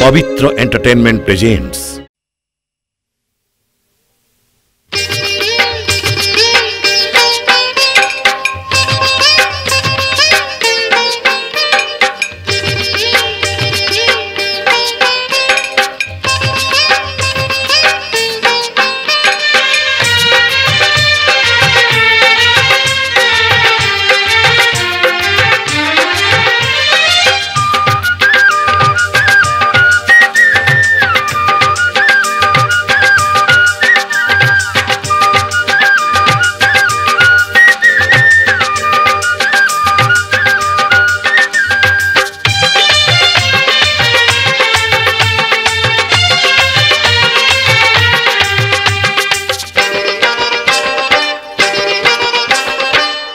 पवित्र entertainment presents.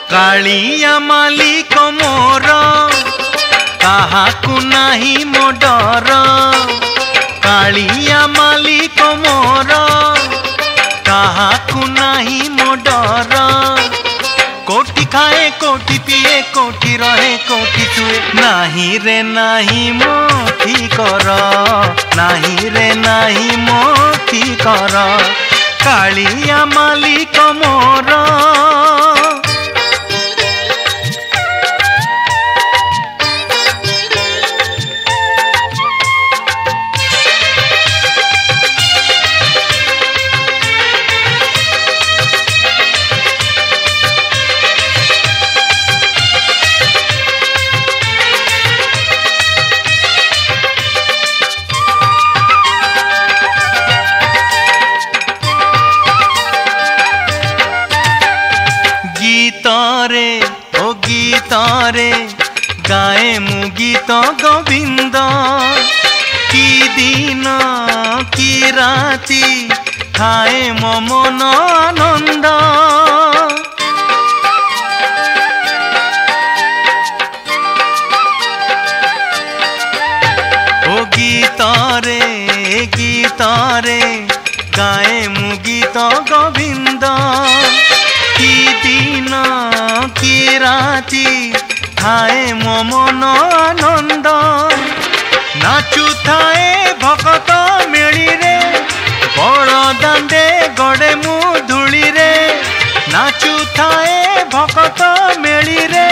Kaliya मालिक मोर काहाकु नाही मो डर। कालिया मालिक मोर काहाकु नाही मो डर। कोटि खाए कोटि पिए कोटि रहे कोटि छुए नाही रे नाही मोठी कर। नाही रे नाही मोठी कर। कालिया मालिक मोर गीतरे ओ गीतरे गाए मु गीत गोविंद। की दिन की राति खाए मो मन आनंद। ओ गीतरे गीतरे गाए मु गीत गोविंद। की दिन की राति थाए मो मन आनंद। नाचु थाए भगत मेली रे बड़ दांडे गड़े मु धूली रे। नाचु थाए भगत मेली रे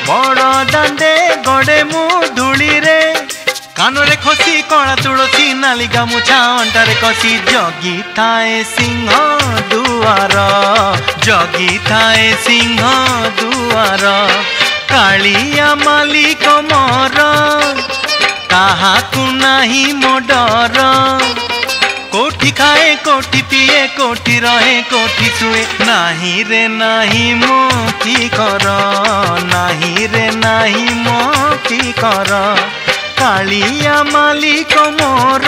बड़ दांडे गड़े मु धूली रे। कानरे खसी कणा तुलसी नाली गामुछा अंटारे कसी जगी थाए सिंह दुआर। जगी थाए सिंह दुआर। कालिया मालिक मोर काहाकु नाही मो डर। कोटि खाए कोटि पिए कोटि रहे कोटि छुए नाही रे नाही मोठी कर। नाही रे नाही मोठी कर। कालिया मालिक मोर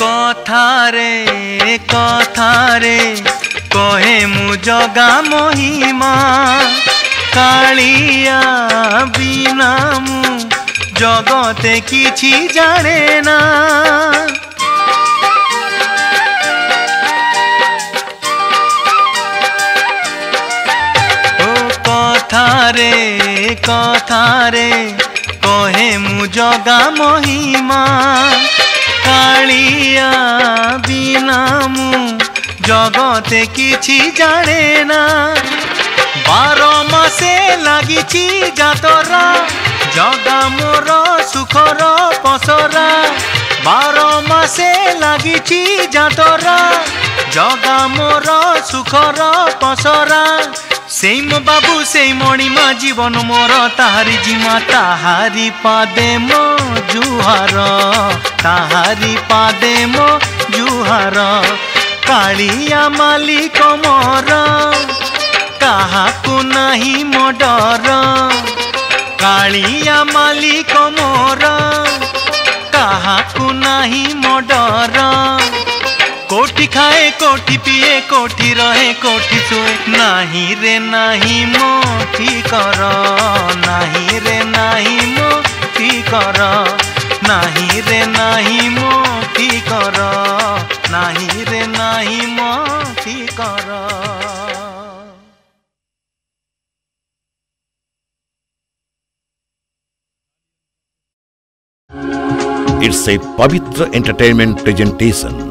कथारे कथारे कहे मु जगा महिमा। कालिया बिना मु जगते किछि जाने ना। ओ कथारे कथारे कहे मु जगा महिमा। कालिया बिना मु जगते किछि जाने ना। 12 मासे लागिछि जातरा जगा मोर सुखर पसरा। 12 मासे लागिछि जातरा जगा मोर सुखर पसरा। सेई मो बाबू सेई मणिमा जीवन मोर ताहारी जिमा। ताहारी पादे मो जुहार। ताहारी पादे मो जुहार। कालिया मालिक मोर काहाकु नाही मो डर। कालिया मालिक मोर काहाकू नाही मो डर कोठी खाए कोठी पिए कोठी रहे कोठी सुए नाही रे नाही मोठी कर नाही रे नाही मोठी कर नाही रे नाही मोठी कर नाही रे नाही मोठी कर। It's a Pavitra Entertainment presentation.